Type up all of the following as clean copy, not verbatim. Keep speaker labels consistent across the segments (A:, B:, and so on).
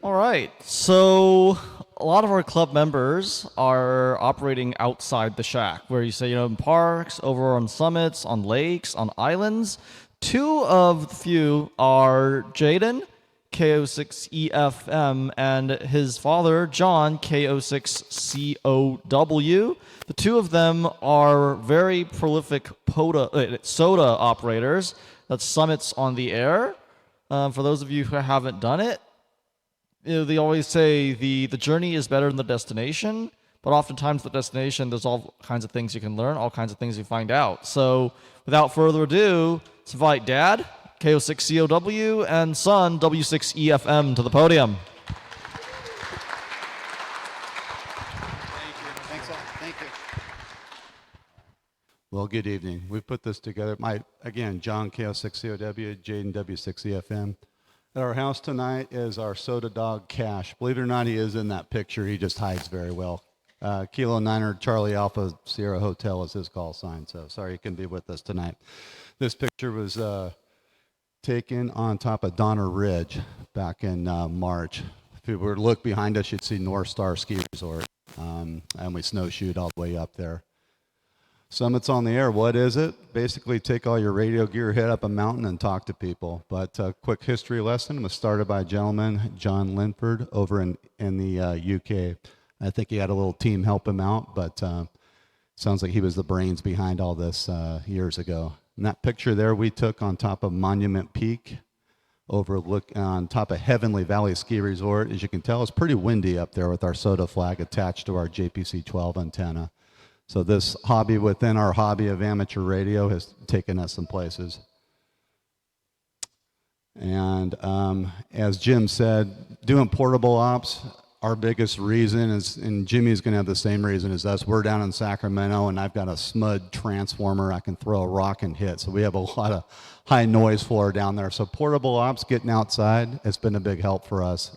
A: All right. So a lot of our club members are operating outside the shack, where you say, in parks, over on summits, on lakes, on islands. Two of the few are Jaden, KO6EFM, and his father, John, KO6COW. The two of them are very prolific soda operators. That's summits on the air. For those of you who haven't done it, they always say the journey is better than the destination, but oftentimes the destination, there's all kinds of things you can learn, all kinds of things you find out. So without further ado, let's invite Dad, KO6COW, and son, W6EFM, to the podium.
B: Thank you. Thanks a lot. Thank you.
C: Well, good evening. We put this together. Again, John KO6COW, Jaden W6EFM. At our house tonight is our soda dog, Cash. Believe it or not, he is in that picture. He just hides very well. Kilo Niner Charlie Alpha Sierra Hotel is his call sign, so sorry he couldn't be with us tonight. This picture was taken on top of Donner Ridge back in March. If you were to look behind us, you'd see North Star Ski Resort, and we snowshoed all the way up there. Summits on the air, what is it? Basically take all your radio gear, head up a mountain and talk to people. But a quick history lesson. It was started by a gentleman, John Linford, over in the UK. I think he had a little team help him out, but sounds like he was the brains behind all this years ago. And that picture there we took on top of Monument Peak, on top of Heavenly Valley Ski Resort. As you can tell, it's pretty windy up there with our soda flag attached to our JPC-12 antenna. So this hobby within our hobby of amateur radio has taken us some places. And as Jim said, doing portable ops, our biggest reason is, and Jimmy's going to have the same reason as us, we're down in Sacramento and I've got a SMUD transformer I can throw a rock and hit. So we have a lot of high noise floor down there. So portable ops, getting outside, has been a big help for us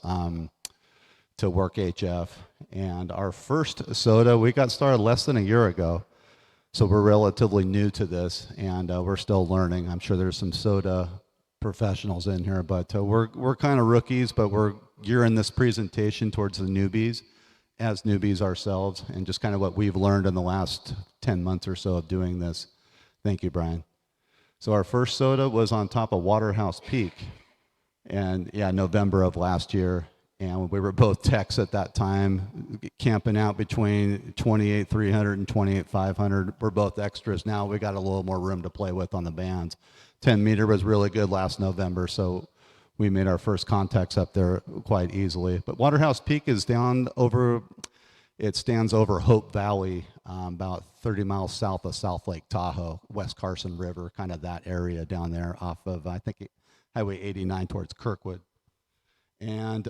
C: to work HF. And our first soda, we got started less than a year ago. So we're relatively new to this and we're still learning. I'm sure there's some soda professionals in here, but we're kind of rookies, but we're gearing this presentation towards the newbies as newbies ourselves and just kind of what we've learned in the last 10 months or so of doing this. Thank you, Brian. So our first soda was on top of Waterhouse Peak, and November of last year. And we were both techs at that time, camping out between 28,300 and 28,500. We're both extras now. We got a little more room to play with on the bands. 10 meter was really good last November, so we made our first contacts up there quite easily. But Waterhouse Peak is it stands over Hope Valley, about 30 miles south of South Lake Tahoe, West Carson River, kind of that area down there off of, I think, Highway 89 towards Kirkwood. And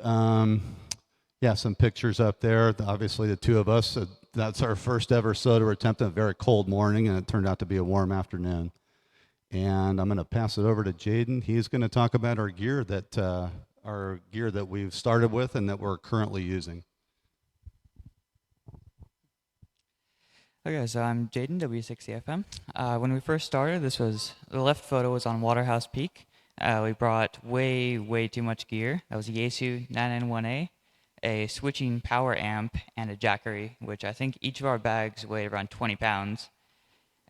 C: some pictures up there. Obviously, the two of us, that's our first ever soda attempt on a very cold morning, and it turned out to be a warm afternoon. And I'm going to pass it over to Jaden. He's going to talk about our gear that we've started with and that we're currently using.
D: Okay, so I'm Jaden, W6EFM. When we first started, the left photo was on Waterhouse Peak. We brought way too much gear. That was a Yaesu 991A, a switching power amp, and a jackery, which I think each of our bags weighed around 20 pounds,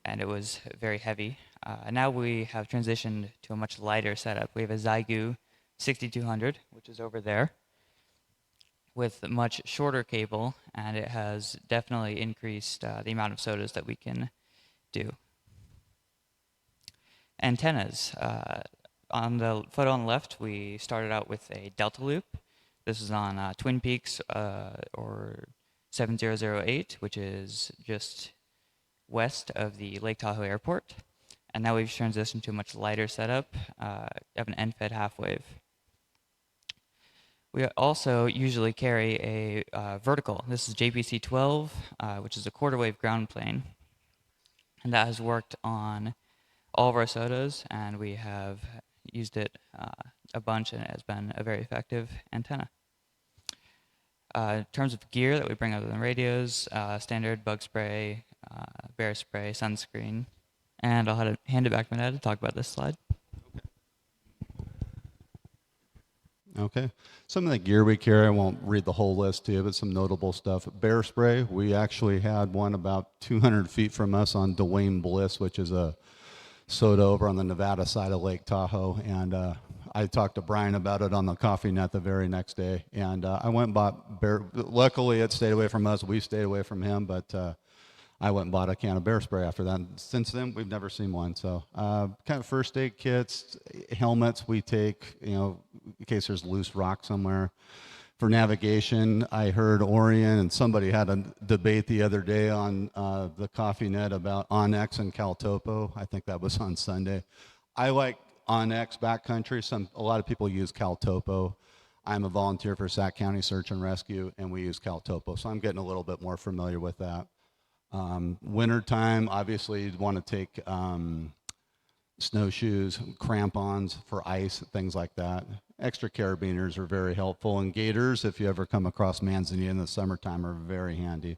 D: and it was very heavy. Now we have transitioned to a much lighter setup. We have a Xiegu 6200, which is over there, with a much shorter cable, and it has definitely increased the amount of sodas that we can do. Antennas. On the photo on the left, we started out with a Delta Loop. This is on Twin Peaks or 7008, which is just west of the Lake Tahoe Airport. And now we've transitioned to a much lighter setup of an end-fed half-wave. We also usually carry a vertical. This is JPC-12, which is a quarter-wave ground plane. And that has worked on all of our sodas, and we have used it a bunch, and it has been a very effective antenna. In terms of gear that we bring other than radios, standard bug spray, bear spray, sunscreen, and I'll hand it back to my dad to talk about this slide.
C: Okay. Some of the gear we carry, I won't read the whole list to you, but some notable stuff. Bear spray, we actually had one about 200 feet from us on Dwayne Bliss, which is a soda over on the Nevada side of Lake Tahoe. And I talked to Brian about it on the coffee net the very next day. And I went and bought bear. Luckily, it stayed away from us. We stayed away from him, but I went and bought a can of bear spray after that. And since then, we've never seen one. So kind of first aid kits, helmets we take, in case there's loose rock somewhere. For navigation, I heard Orion and somebody had a debate the other day on the coffee net about Onyx and Caltopo. I think that was on Sunday. I like Onyx backcountry. A lot of people use Caltopo. I'm a volunteer for Sac County Search and Rescue, and we use Caltopo, so I'm getting a little bit more familiar with that. Wintertime, obviously, you'd want to take snowshoes, crampons for ice, things like that. Extra carabiners are very helpful, and gaiters, if you ever come across manzanita in the summertime, are very handy.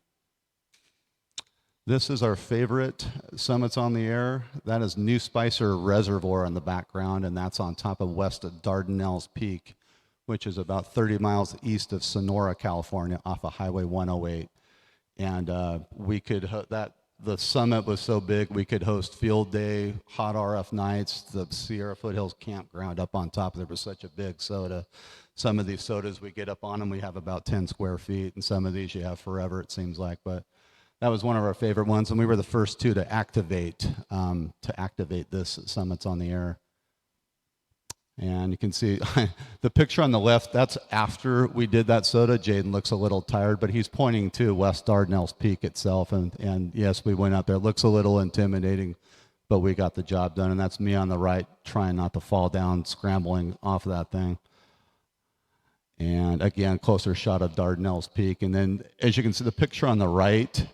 C: This is our favorite Summits on the Air. That is New Spicer Reservoir in the background, and that's on top of west of Dardanelles Peak, which is about 30 miles east of Sonora, California, off of Highway 108. And the summit was so big, we could host field day, hot RF nights, the Sierra Foothills campground up on top. There was such a big soda. Some of these sodas, we get up on them, we have about 10 square feet, and some of these you have forever, it seems like. But that was one of our favorite ones, and we were the first two to activate this Summits on the Air. And you can see the picture on the left, that's after we did that soda. Jaden looks a little tired, but he's pointing to West Dardanelles Peak itself. And yes, we went out there. It looks a little intimidating, but we got the job done. And that's me on the right, trying not to fall down, scrambling off of that thing. And again, closer shot of Dardanelles Peak. And then as you can see, the picture on the right,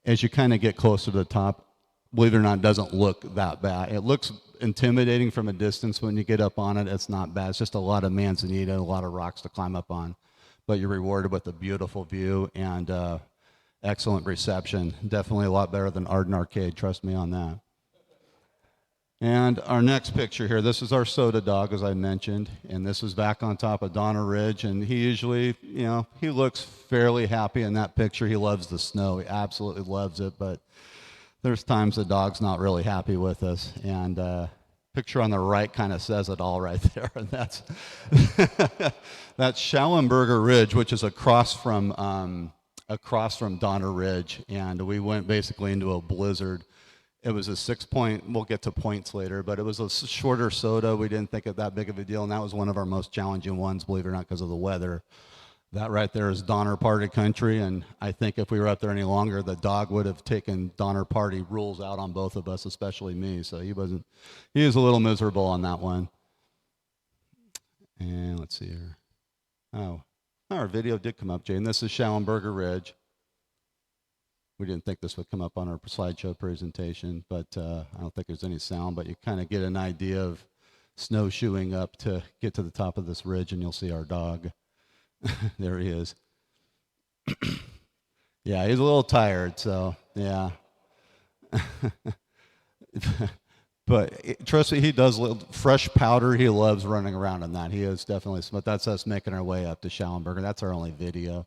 C: as you kind of get closer to the top, believe it or not, doesn't look that bad. It looks intimidating from a distance. When you get up on it, it's not bad. It's just a lot of manzanita, a lot of rocks to climb up on. But you're rewarded with a beautiful view and excellent reception. Definitely a lot better than Arden Arcade, trust me on that. And our next picture here, this is our soda dog, as I mentioned, and this is back on top of Donner Ridge, and he usually, he looks fairly happy in that picture. He loves the snow. He absolutely loves it, but there's times the dog's not really happy with us, and picture on the right kind of says it all right there, and that's Schallenberger Ridge, which is across from Donner Ridge, and we went basically into a blizzard. It was a 6-point, we'll get to points later, but it was a shorter soda. We didn't think it that big of a deal, and that was one of our most challenging ones, believe it or not, because of the weather. That right there is Donner Party country, and I think if we were up there any longer, the dog would have taken Donner Party rules out on both of us, especially me. So he was a little miserable on that one. And let's see here. Oh, our video did come up, Jane. This is Schallenberger Ridge. We didn't think this would come up on our slideshow presentation, but I don't think there's any sound, but you kind of get an idea of snowshoeing up to get to the top of this ridge, and you'll see our dog. There he is. Yeah, he's a little tired, so yeah. But trust me, he does fresh powder. He loves running around in that. He is definitely smart. That's us making our way up to Schallenberger. That's our only video.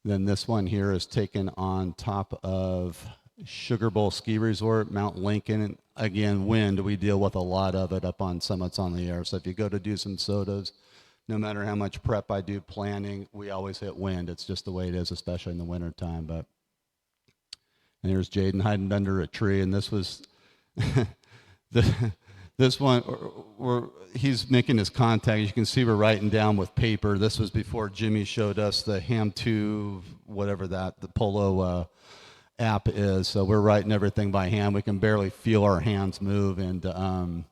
C: Then this one here is taken on top of Sugar Bowl Ski Resort, Mount Lincoln. Again, wind, we deal with a lot of it up on Summits on the Air. So if you go to do some sodas, no matter how much prep I do planning, we always hit wind. It's just the way it is, especially in the wintertime. And here's Jaden hiding under a tree, and this was this one, he's making his contact. You can see we're writing down with paper. This was before Jimmy showed us the Ham2, whatever the Polo app is. So we're writing everything by hand. We can barely feel our hands move. And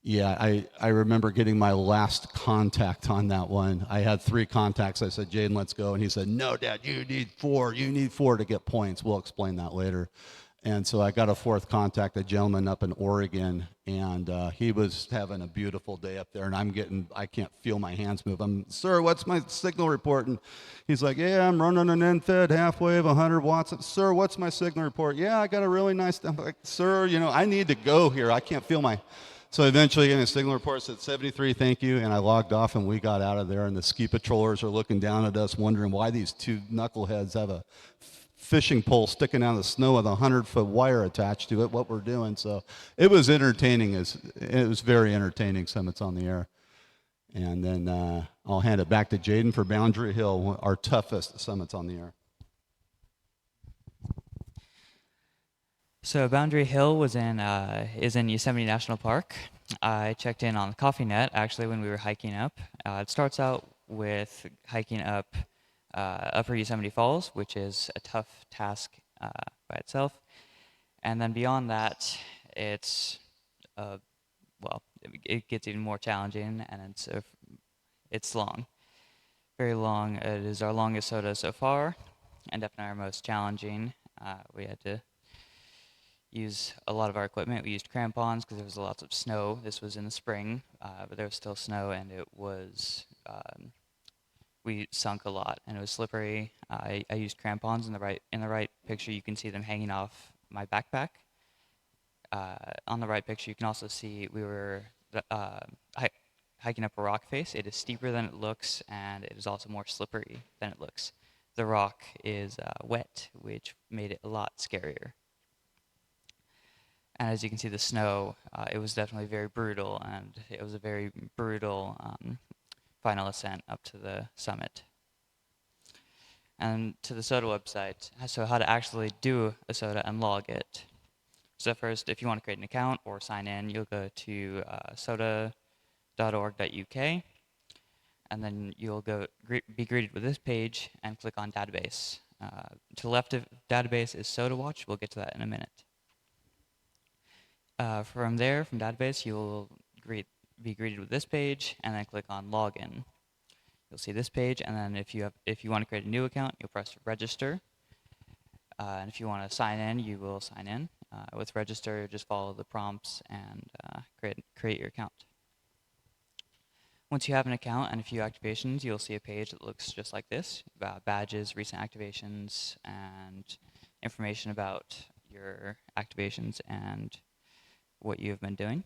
C: yeah, I remember getting my last contact on that one. I had 3 contacts. I said, Jaden, let's go. And he said, no, Dad, you need 4. You need 4 to get points. We'll explain that later. And so I got a 4th contact, a gentleman up in Oregon, and he was having a beautiful day up there, and I can't feel my hands move. Sir, what's my signal report? And he's like, yeah, I'm running an end-fed half wave, 100 watts. Sir, what's my signal report? Yeah, I got a really nice, I'm like, sir, I need to go here. I can't feel my, So eventually, a signal report said 73, thank you, and I logged off, and we got out of there, and the ski patrollers are looking down at us, wondering why these two knuckleheads have a fishing pole sticking out of the snow with a 100-foot wire attached to it, what we're doing. So it was entertaining. It was very entertaining, Summits on the Air. And then I'll hand it back to Jaden for Boundary Hill, our toughest Summits on the Air.
D: So Boundary Hill is in Yosemite National Park. I checked in on CoffeeNet actually when we were hiking up. It starts out with hiking up Upper Yosemite Falls, which is a tough task by itself. And then beyond that, it's it gets even more challenging, and it's long, very long. It is our longest SOTA so far, and definitely our most challenging. We had to use a lot of our equipment. We used crampons because there was lots of snow. This was in the spring, but there was still snow, and it was we sunk a lot, and it was slippery. I used crampons in the right picture. You can see them hanging off my backpack. On the right picture, you can also see we were hiking up a rock face. It is steeper than it looks, and it is also more slippery than it looks. The rock is wet, which made it a lot scarier. And as you can see, the snow, it was definitely very brutal, and it was a very brutal final ascent up to the summit. And to the SOTA website, so how to actually do a SOTA and log it. So first, if you want to create an account or sign in, you'll go to sota.org.uk, and then you'll be greeted with this page and click on Database. To the left of Database is SOTA Watch. We'll get to that in a minute. From there, from Database, you'll be greeted with this page, and then click on Login. You'll see this page, and then if you want to create a new account, you'll press Register. And if you want to sign in, you will sign in. With Register, just follow the prompts and create your account. Once you have an account and a few activations, you'll see a page that looks just like this, about badges, recent activations, and information about your activations and what you've been doing.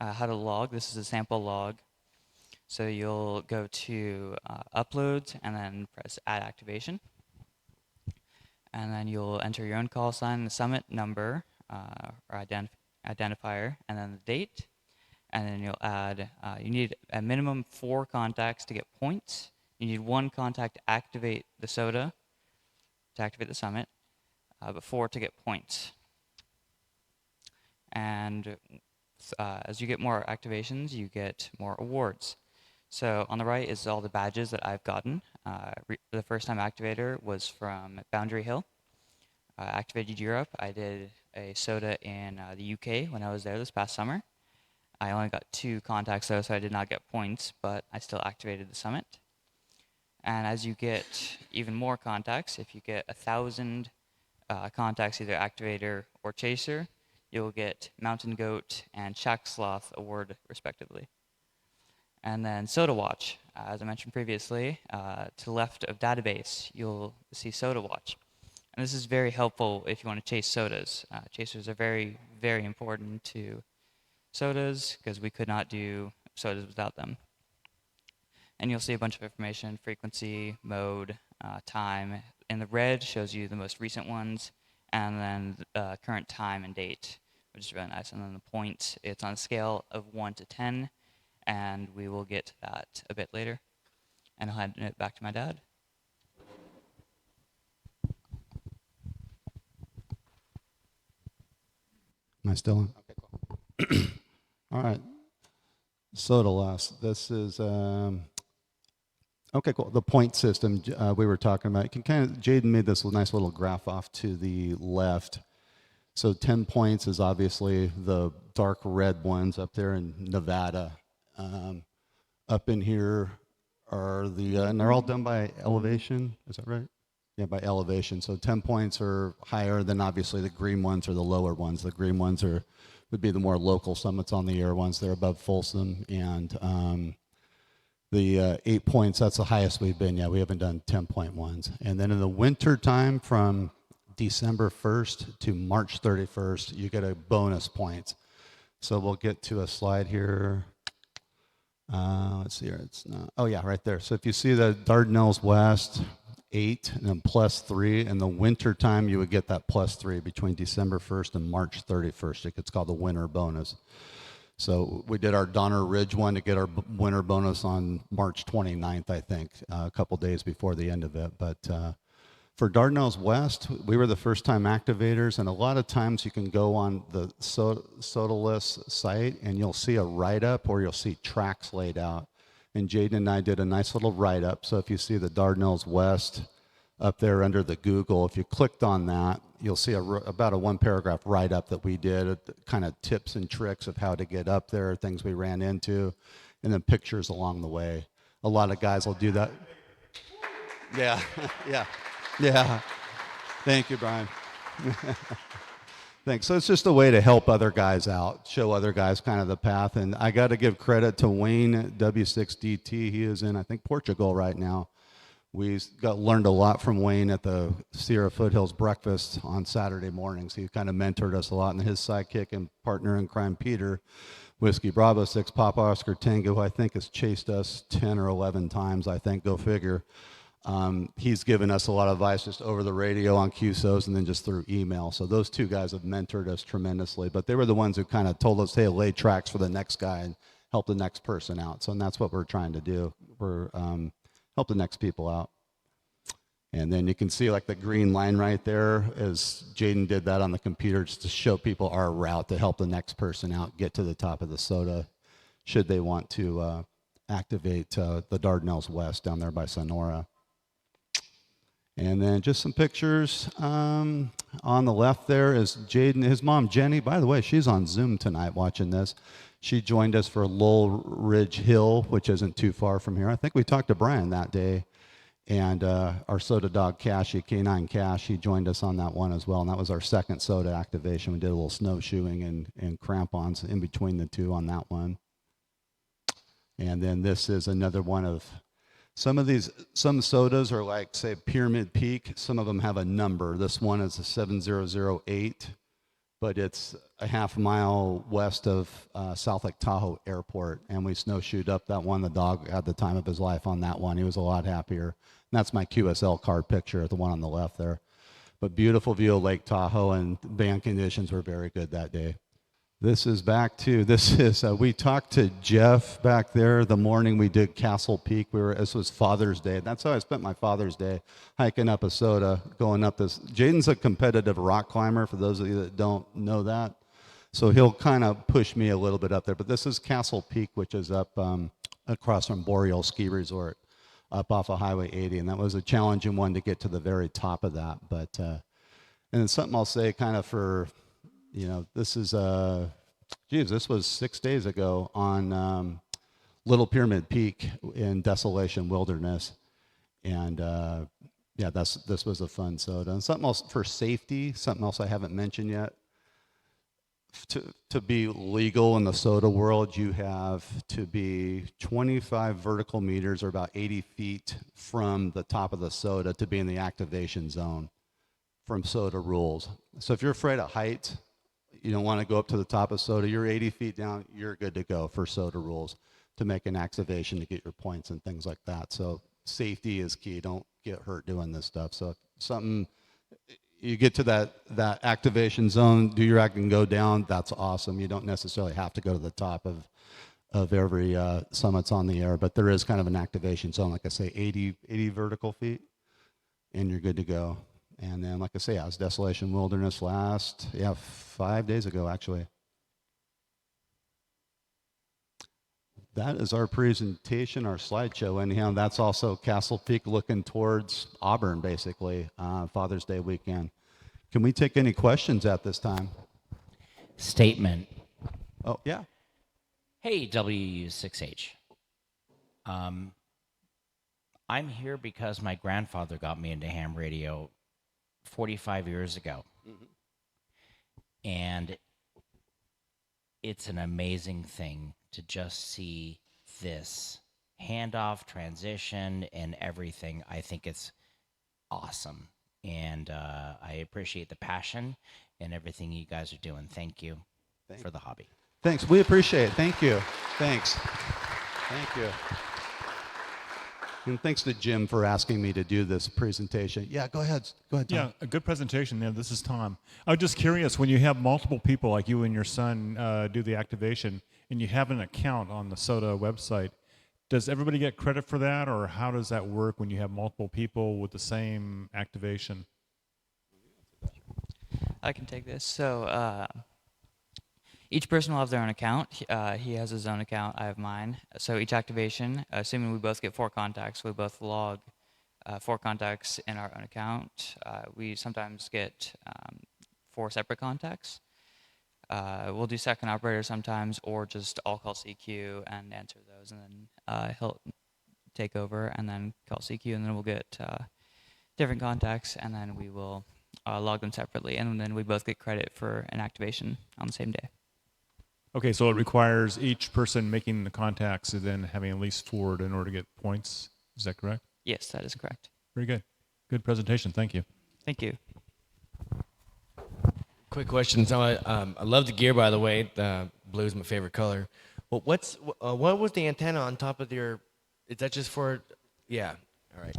D: How to log, this is a sample log. So you'll go to Uploads and then press Add Activation. And then you'll enter your own call sign, the summit number, or identifier, and then the date. And then you'll add, you need a minimum 4 contacts to get points. You need 1 contact to activate the SOTA, to activate the summit, but 4 to get points. And as you get more activations, you get more awards. So on the right is all the badges that I've gotten. The first time activator was from Boundary Hill. Activated Europe, I did a SOTA in the UK when I was there this past summer. I only got 2 contacts though, so I did not get points, but I still activated the summit. And as you get even more contacts, if you get 1,000 contacts, either activator or chaser, you'll get Mountain Goat and Shack Sloth award respectively. And then SOTA Watch, as I mentioned previously, to the left of Database, you'll see SOTA Watch. And this is very helpful if you want to chase SOTAs. Chasers are very, very important to SOTAs because we could not do SOTAs without them. And you'll see a bunch of information, frequency, mode, time. In the red shows you the most recent ones, and then current time and date, which is really nice. And then the points, it's on a scale of 1 to 10, and we will get to that a bit later. And I'll hand it back to my dad.
C: Am I still on? Okay, cool. All right. SOTA last. This is okay, cool. The point system we were talking about. You can Jaden made this nice little graph off to the left. So 10 points is obviously the dark red ones up there in Nevada. Up in here are and they're all done by elevation. Is that right? Yeah, by elevation. So 10 points are higher than obviously the green ones or the lower ones. The green ones would be the more local Summits on the Air ones. They're above Folsom. And the 8 points, that's the highest we've been. Yeah, we haven't done 10-point ones. And then in the winter time from December 1st to March 31st, you get a bonus points. So we'll get to a slide here. Let's see here. It's not. Oh yeah, right there. So if you see the Dardanelles West 8 and then +3, in the winter time you would get that +3 between December 1st and March 31st. It's called the winter bonus. So we did our Donner Ridge one to get our winter bonus on March 29th, I think, a couple days before the end of it. But for Dardanelles West, we were the first time activators, and a lot of times you can go on the Sodalist site and you'll see a write-up or you'll see tracks laid out. And Jaden and I did a nice little write-up. So if you see the Dardanelles West up there under the Google, if you clicked on that, you'll see about a one-paragraph write-up that we did, kind of tips and tricks of how to get up there, things we ran into, and then pictures along the way. A lot of guys will do that. Yeah, yeah. Yeah. Thank you, Brian. Thanks. So it's just a way to help other guys out, show other guys kind of the path. And I got to give credit to Wayne W6DT. He is in, I think, Portugal right now. We learned a lot from Wayne at the Sierra Foothills breakfast on Saturday mornings. He kind of mentored us a lot. And his sidekick and partner in crime, Peter, Whiskey Bravo 6, Papa Oscar Tango, who I think has chased us 10 or 11 times, I think, go figure. He's given us a lot of advice just over the radio on QSOs and then just through email. So those two guys have mentored us tremendously, but they were the ones who kind of told us, hey, lay tracks for the next guy and help the next person out. So and that's what we're trying to do. We're help the next people out. And then you can see like the green line right there as Jaden did that on the computer just to show people our route to help the next person out get to the top of the soda should they want to activate the Dardanelles West down there by Sonora. And then just some pictures. On the left there is Jaden, his mom, Jenny. By the way, she's on Zoom tonight watching this. She joined us for Lowell Ridge Hill, which isn't too far from here. I think we talked to Brian that day. And our soda dog, Cashy, K9 Cash, he joined us on that one as well. And that was our second soda activation. We did a little snowshoeing and crampons in between the two on that one. And then this is another one of some sodas are like, say, Pyramid Peak. Some of them have a number. This one is a 7008, but it's a half mile west of South Lake Tahoe Airport. And we snowshoed up that one. The dog had the time of his life on that one. He was a lot happier. And that's my QSL card picture, the one on the left there. But beautiful view of Lake Tahoe, and band conditions were very good that day. We talked to Jeff back there the morning we did Castle Peak. This was Father's Day. That's how I spent my Father's Day, hiking up a soda, going up this. Jaden's a competitive rock climber, for those of you that don't know that. So he'll kind of push me a little bit up there. But this is Castle Peak, which is up across from Boreal Ski Resort, up off of Highway 80. And that was a challenging one to get to the very top of that. But, and then something I'll say kind of for, this is, this was 6 days ago on Little Pyramid Peak in Desolation Wilderness. And this was a fun soda. And something else for safety, something else I haven't mentioned yet. To be legal in the soda world, you have to be 25 vertical meters or about 80 feet from the top of the soda to be in the activation zone from soda rules. So if you're afraid of height, you don't want to go up to the top of soda, you're 80 feet down, you're good to go for soda rules to make an activation to get your points and things like that. So safety is key. Don't get hurt doing this stuff. So if something, you get to that activation zone, do your act and go down, that's awesome. You don't necessarily have to go to the top of every summits on the air, but there is kind of an activation zone, like I say, 80 vertical feet, and you're good to go. And then, like I say, I was Desolation Wilderness 5 days ago, actually. That is our presentation, our slideshow. Anyhow, that's also Castle Peak looking towards Auburn, basically, Father's Day weekend. Can we take any questions at this time?
E: Statement.
C: Oh, yeah.
E: Hey, W6H. I'm here because my grandfather got me into ham radio 45 years ago. Mm-hmm. And it's an amazing thing to just see this handoff, transition, and everything. I think it's awesome. And I appreciate the passion and everything you guys are doing. Thank you for the hobby.
C: Thanks. We appreciate it. Thank you. Thanks. Thank you. And thanks to Jim for asking me to do this presentation. Yeah, go ahead. Go ahead, Tom.
F: Yeah, a good presentation. Yeah, this is Tom. I was just curious, when you have multiple people like you and your son do the activation, and you have an account on the SOTA website, does everybody get credit for that, or how does that work when you have multiple people with the same activation?
D: I can take this. So each person will have their own account. He has his own account. I have mine. So each activation, assuming we both get 4 contacts, we both log 4 contacts in our own account. We sometimes get 4 separate contacts. We'll do second operator sometimes, or just I'll call CQ and answer those, and then he'll take over and then call CQ, and then we'll get different contacts, and then we will log them separately, and then we both get credit for an activation on the same day.
F: Okay, so it requires each person making the contacts and then having at least 4 in order to get points. Is that correct?
D: Yes, that is correct.
F: Very good. Good presentation. Thank you.
D: Thank you.
G: Quick question. So I love the gear, by the way. Blue is my favorite color. Well, what was the antenna on top of your? Is that just for? Yeah. All right.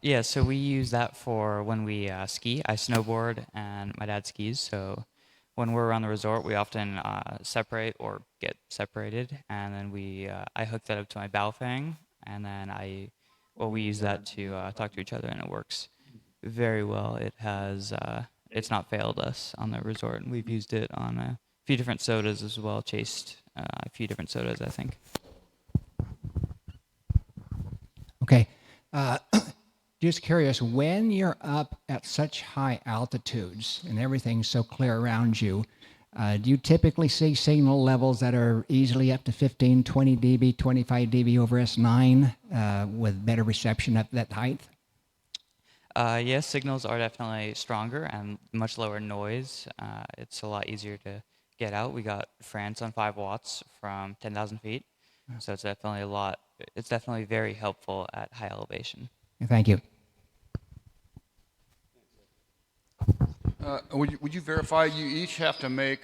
D: Yeah. So we use that for when we ski. I snowboard, and my dad skis. So when we're around the resort, we often separate or get separated, and then I hook that up to my Baofeng, and then we use that to talk to each other, and it works very well. It has. It's not failed us on the resort, and we've used it on a few different sodas as well, chased a few different sodas, I think.
H: Okay. Just curious, when you're up at such high altitudes and everything's so clear around you, do you typically see signal levels that are easily up to 15, 20 dB, 25 dB over S9 with better reception at that height?
D: Yes, signals are definitely stronger and much lower noise. It's a lot easier to get out. We got France on 5 watts from 10,000 feet, so it's definitely very helpful at high elevation.
H: Thank you.
B: Would you verify you each have to make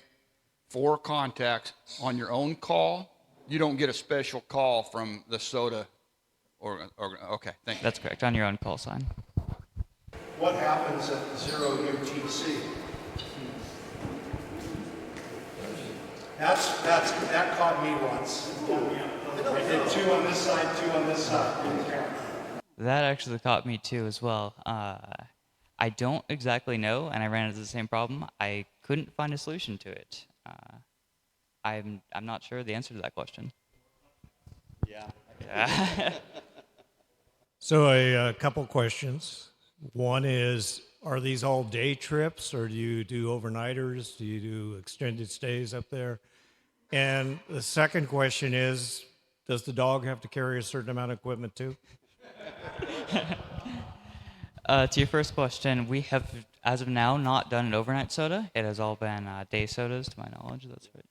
B: 4 contacts on your own call? You don't get a special call from the SOTA okay, thank you.
D: That's correct, on your own call sign.
I: What happens at 0 UTC? That caught me once. I did 2 on this side, 2 on this side.
D: That actually caught me too as well. I don't exactly know, and I ran into the same problem. I couldn't find a solution to it. I'm not sure the answer to that question. Yeah.
J: So a couple questions. One is, are these all day trips, or do you do overnighters? Do you do extended stays up there? And the second question is, does the dog have to carry a certain amount of equipment too?
D: To your first question, we have, as of now, not done an overnight soda. It has all been day sodas, to my knowledge. That's right.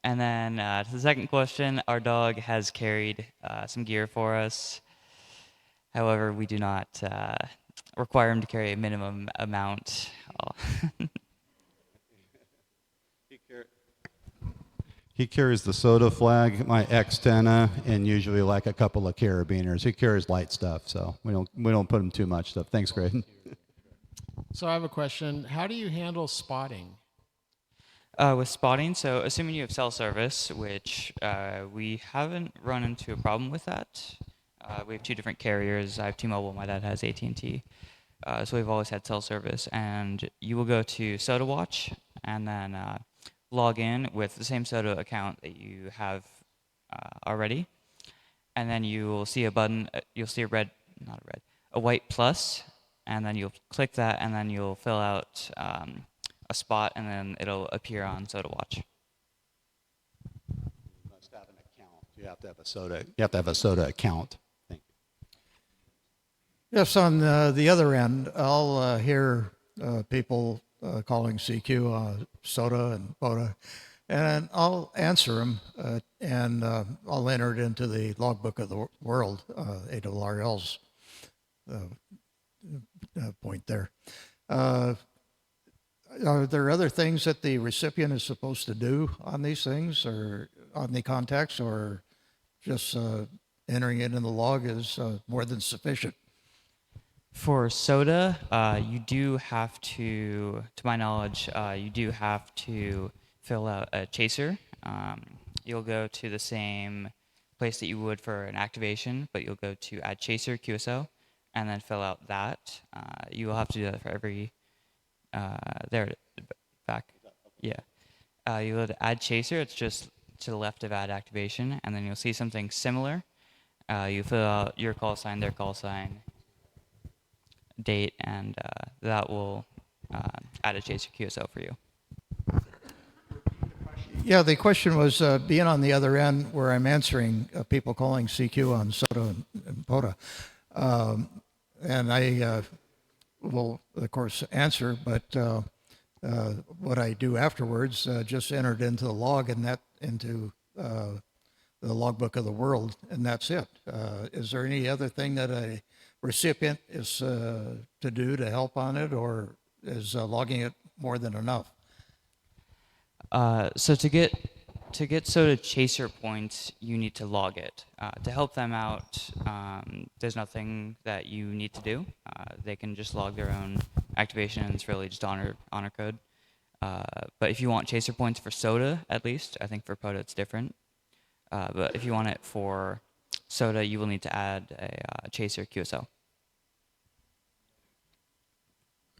D: And then to the second question, our dog has carried some gear for us. However, we do not require him to carry a minimum amount.
C: He carries the SOTA flag, my Xtena, and usually like a couple of carabiners. He carries light stuff, so we don't put him too much stuff. Thanks, Greg.
K: So I have a question. How do you handle spotting?
D: With spotting, so assuming you have cell service, which we haven't run into a problem with that. We have 2 different carriers. I have T-Mobile. My dad has AT&T. So we've always had cell service. And you will go to SOTA Watch and then log in with the same SOTA account that you have already. And then you will see a button. You'll see a white plus. And then you'll click that, and then you'll fill out a spot, and then it'll appear on SOTA Watch.
C: You must have an account. You have to have a SOTA. You have to have a SOTA account. Thank you.
L: Yes, on the other end, I'll hear people calling CQ, SOTA, and BOTA, and I'll answer them, and I'll enter it into the logbook of the world, ARRL's point there. Are there other things that the recipient is supposed to do on these things or on the contacts, or just entering it in the log is more than sufficient?
D: For soda, you do have to my knowledge, you do have to fill out a chaser. You'll go to the same place that you would for an activation, but you'll go to add chaser QSO and then fill out that. You will have to do that for every, back. Yeah. You will add chaser, it's just to the left of add activation, and then you'll see something similar. You fill out your call sign, their call sign, date, and that will add a chaser QSO for you.
L: Yeah, the question was being on the other end where I'm answering people calling CQ on SOTA and POTA. And I will, of course, answer, but what I do afterwards, just entered into the log and that into the logbook of the world, and that's it. Is there any other thing that a recipient is to do to help on it, or is logging it more than enough?
D: So to get SOTA chaser points, you need to log it. To help them out, there's nothing that you need to do. They can just log their own activation, and it's really just honor code. But if you want chaser points for SOTA, at least, I think for POTA it's different. But if you want it for SOTA, you will need to add a chaser QSO.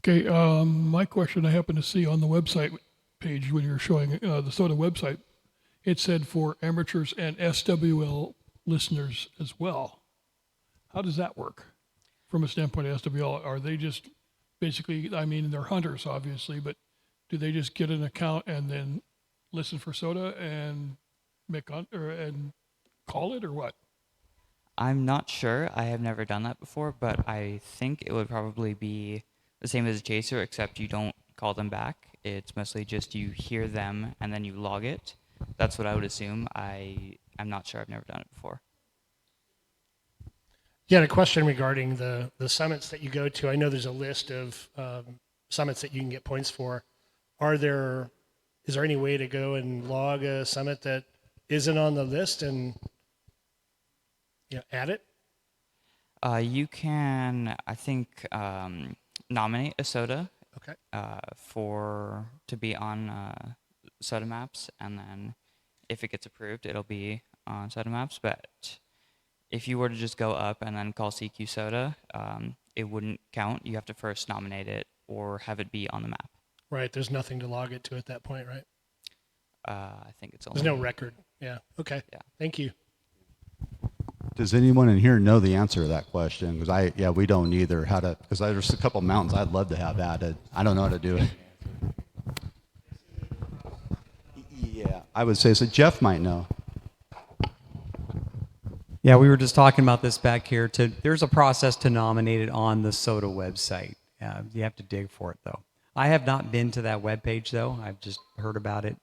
M: Okay, my question I happened to see on the website page when you were showing the SOTA website, it said for amateurs and SWL listeners as well. How does that work from a standpoint of SWL? Are they just basically, I mean, they're hunters obviously, but do they just get an account and then listen for SOTA and and call it, or what?
D: I'm not sure. I have never done that before, but I think it would probably be the same as a chaser, except you don't call them back. It's mostly just you hear them and then you log it. That's what I would assume. I'm not sure. I've never done it before.
N: Yeah, a question regarding the summits that you go to. I know there's a list of summits that you can get points for. Is there any way to go and log a summit that isn't on the list and add it?
D: You can, I think, nominate a SOTA.
N: Okay.
D: To be on SOTA maps, and then if it gets approved, it'll be on SOTA maps. But if you were to just go up and then call CQ SOTA, it wouldn't count. You have to first nominate it or have it be on the map.
N: Right. There's nothing to log it to at that point, right?
D: I think it's only.
N: There's no record. Yeah. Okay.
D: Yeah.
N: Thank you.
C: Does anyone in here know the answer to that question? Because we don't either. Because there's a couple mountains I'd love to have added. I don't know how to do it. Yeah, I would say so. Jeff might know.
O: Yeah, we were just talking about this back here. There's a process to nominate it on the SOTA website. You have to dig for it, though. I have not been to that webpage, though. I've just heard about it.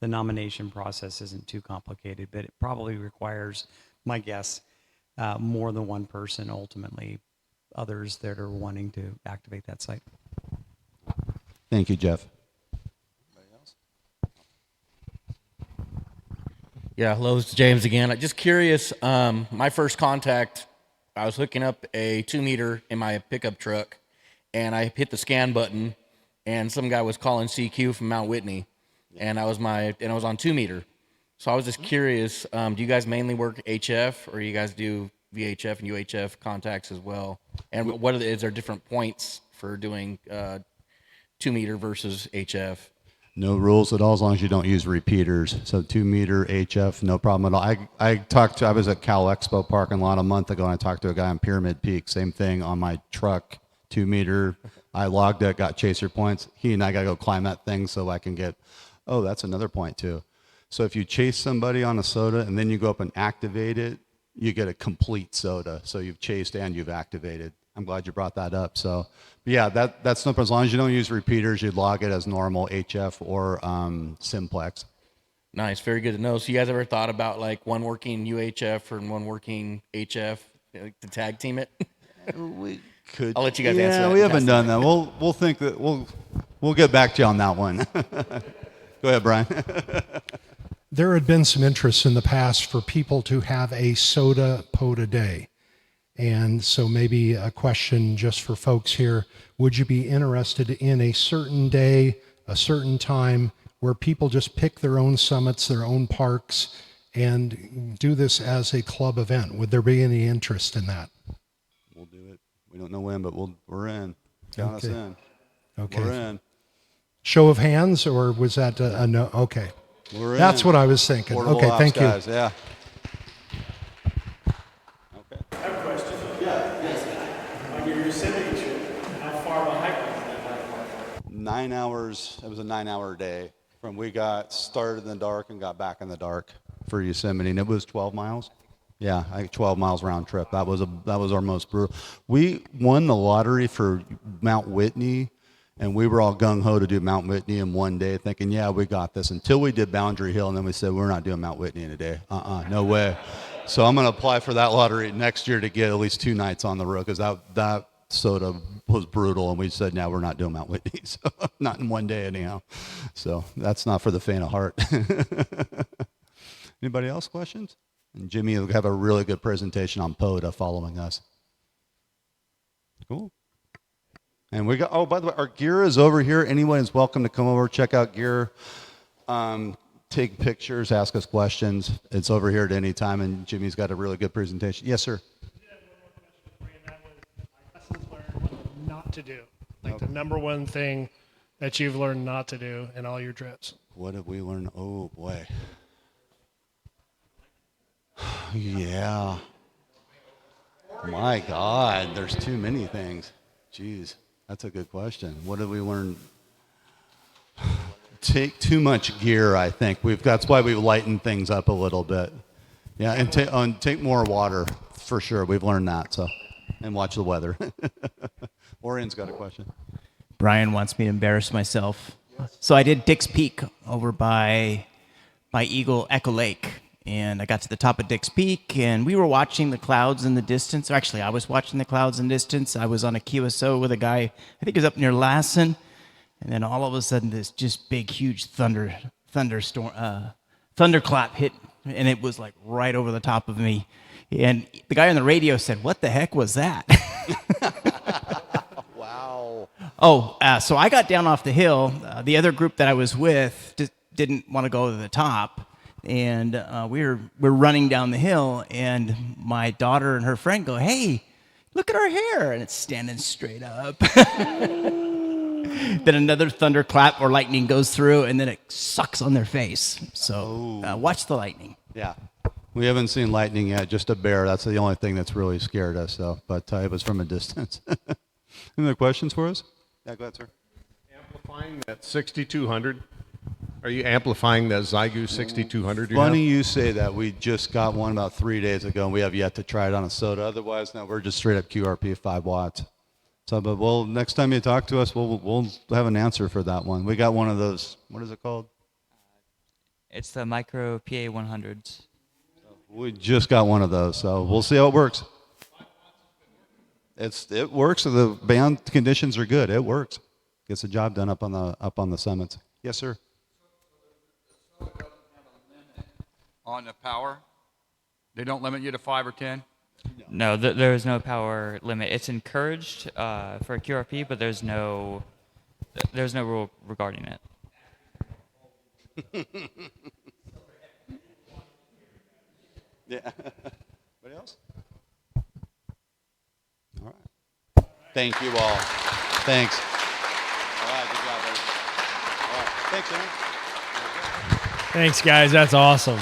O: The nomination process isn't too complicated, but it probably requires, my guess, more than one person, ultimately, others that are wanting to activate that site.
C: Thank you, Jeff.
P: Yeah, hello, it's James again. I'm just curious, my first contact, I was hooking up a 2-meter in my pickup truck, and I hit the scan button, and some guy was calling CQ from Mount Whitney, and I was on 2-meter. So I was just curious, do you guys mainly work HF, or you guys do VHF and UHF contacts as well? And is there different points for doing 2-meter versus HF?
C: No rules at all as long as you don't use repeaters. So 2-meter HF, no problem at all. I was at Cal Expo parking lot a month ago, and I talked to a guy on Pyramid Peak. Same thing on my truck, 2-meter. I logged it, got chaser points. He and I got to go climb that thing so I can get, that's another point too. So if you chase somebody on a SOTA and then you go up and activate it, you get a complete SOTA. So you've chased and you've activated. I'm glad you brought that up. So, yeah, that's no problem. As long as you don't use repeaters, you log it as normal HF or simplex.
P: Nice, very good to know. So you guys ever thought about like one working UHF and one working HF, to tag team it?
C: We could.
P: I'll let you guys answer that.
C: Yeah, we haven't done that. We'll think that we'll we'll get back to you on that one. Go ahead, Brian.
I: There had been some interest in the past for people to have a soda POTA day. And so maybe a question just for folks here, would you be interested in a certain day, a certain time, where people just pick their own summits, their own parks, and do this as a club event? Would there be any interest in that?
C: We'll do it. We don't know when, but we're in. Count us
I: Okay.
C: in.
I: Okay.
C: We're in.
I: Show of hands, or was that a no? Okay.
C: We're
I: That's
C: in.
I: what I was thinking.
C: Portable
I: Okay,
C: ops
I: thank you.
C: guys, yeah.
Q: I have a question. On your Yosemite trip, how far of a hike was that?
C: 9 hours. It was a 9-hour day. We got started in the dark and got back in the dark for Yosemite, and it was 12 miles. Yeah, 12 miles round trip. That was our most brutal. We won the lottery for Mount Whitney, and we were all gung-ho to do Mount Whitney in one day, thinking, yeah, we got this, until we did Boundary Hill, and then we said, we're not doing Mount Whitney in a day. No way. So I'm going to apply for that lottery next year to get at least 2 nights on the road, because that soda was brutal, and we said, no, we're not doing Mount Whitney, so not in one day anyhow. So that's not for the faint of heart. Anybody else questions? And Jimmy will have a really good presentation on POTA following us. Cool. And we got, oh, by the way, our gear is over here. Anyone is welcome to come over, check out gear, take pictures, ask us questions. It's over here at any time, and Jimmy's got a really good presentation. Yes, sir.
N: Lessons learned not to do. Like the number one thing that you've learned not to do in all your trips.
C: What have we learned? Oh, boy. Yeah. My God, there's too many things. Jeez, that's a good question. What have we learned? Take too much gear, I think. That's why we've lightened things up a little bit. Yeah, and take more water, for sure. We've learned that, so. And watch the weather. Orion's got a question.
R: Brian wants me to embarrass myself. So I did Dick's Peak over by Eagle Echo Lake. And I got to the top of Dick's Peak, and we were watching the clouds in the distance. Actually, I was watching the clouds in the distance. I was on a QSO with a guy, I think he was up near Lassen. And then all of a sudden, this just big, huge thunderclap hit, and it was like right over the top of me. And the guy on the radio said, "What the heck was that?"
C: Wow.
R: Oh, so I got down off the hill. The other group that I was with didn't want to go to the top. And we're running down the hill, and my daughter and her friend go, "Hey, look at our hair," and it's standing straight up. Then another thunderclap or lightning goes through, and then it sucks on their face. So watch the lightning.
C: Yeah. We haven't seen lightning yet, just a bear. That's the only thing that's really scared us, though. But it was from a distance. Any other questions for us? Yeah, go ahead, sir.
S: Amplifying that 6200. Are you amplifying that Zygoose 6200?
C: Funny you say that. We just got one about 3 days ago, and we have yet to try it on a soda. Otherwise, no, we're just straight up QRP 5 watts. So, but next time you talk to us, we'll have an answer for that one. We got one of those. What is it called?
D: It's the Micro PA 100s.
C: We just got one of those, so we'll see how it works. It works. The band conditions are good. It works. Gets the job done up on the summits. Yes, sir.
B: On the power, they don't limit you to 5 or 10.
D: No, there is no power limit. It's encouraged for a QRP, but there's no rule regarding it.
C: Yeah. Anybody else? All right. Thank you all. Thanks. All right. Good job, buddy. All right. Thanks, Aaron.
Q: Thanks, guys. That's awesome.